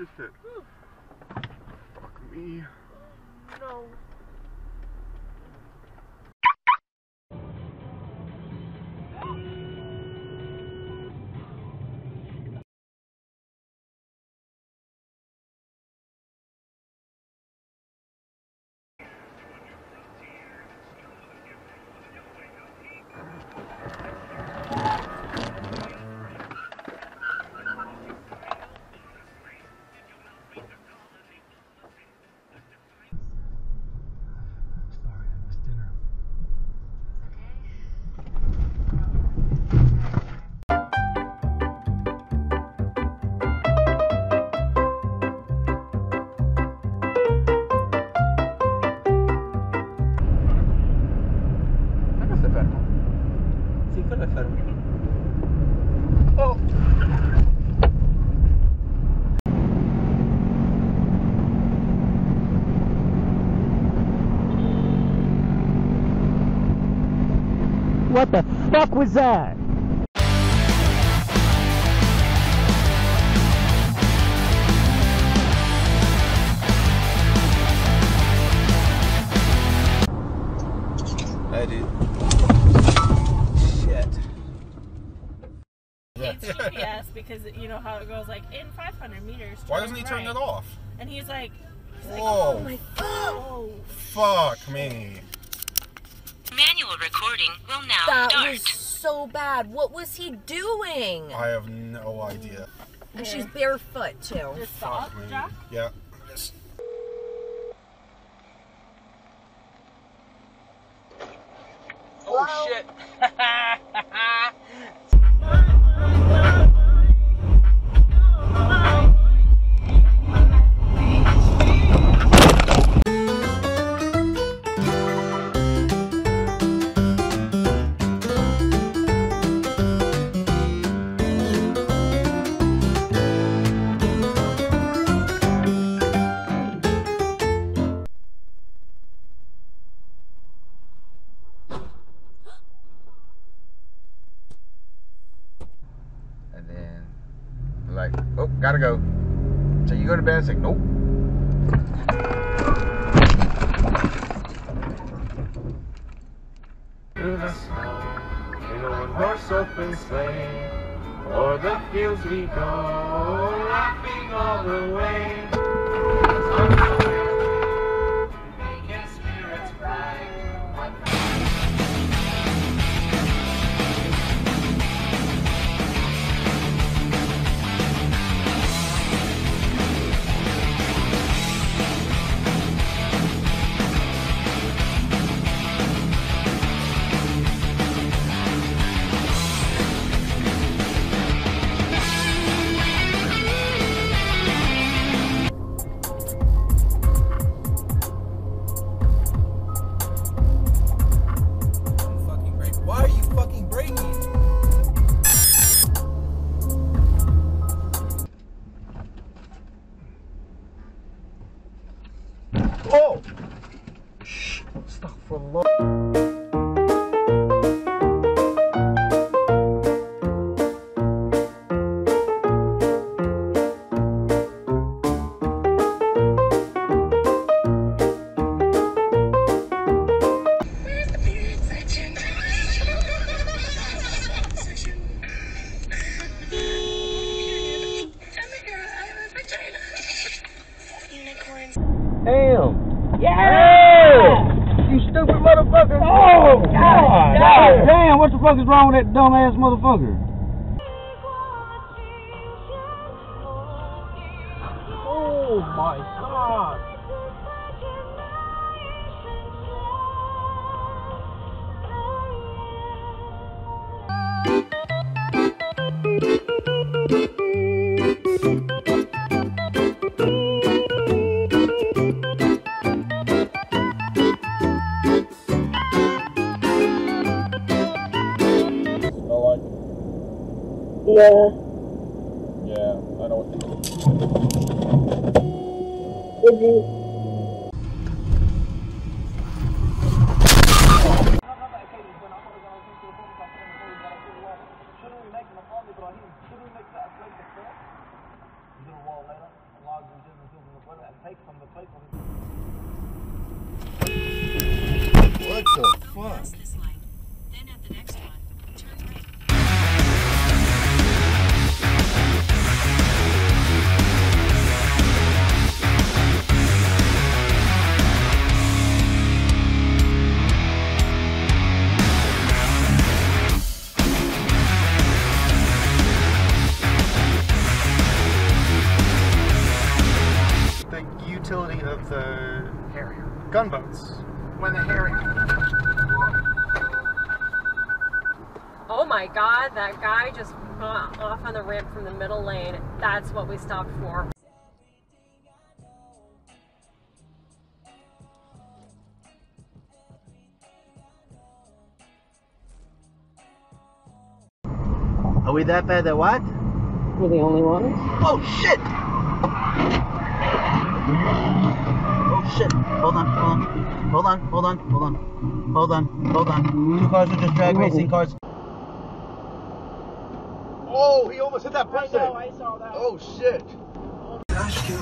just hit. Fuck me. No. Oh. What the fuck was that? I did. Shit. It's GPS because you know how it goes like in 500 meters. Why doesn't he turn it off? And he's like, whoa. Oh my god. Oh. Fuck me. Manual recording will now That start. was so bad. What was he doing? I have no idea. And she's barefoot too. Just stop, Fuck me. Jack? Yeah. Yes. Oh shit. And then, like, oh, gotta go. So you go to bed and say, nope. Through the snow, in a one-horse open sleigh, o'er the fields we go, laughing all the way. Making spirits bright. Why are you fucking braking? Oh! Shh. Stop for long. Damn! Yeah! You stupid motherfucker! Oh! God damn! What the fuck is wrong with that dumbass motherfucker? Oh my god! Yeah. Yeah, I know what to do. Did you? What the fuck? Pass this light. Then at the next one, turn right. The utility of the gunboats when the Harry. Oh my god, that guy just got off on the ramp from the middle lane. That's what we stopped for. Are we that bad at what? We're the only ones? Oh shit! Oh shit! Hold on. Two cars are just drag racing cars. Oh, he almost hit that person. I saw that. Oh shit. Dashcam,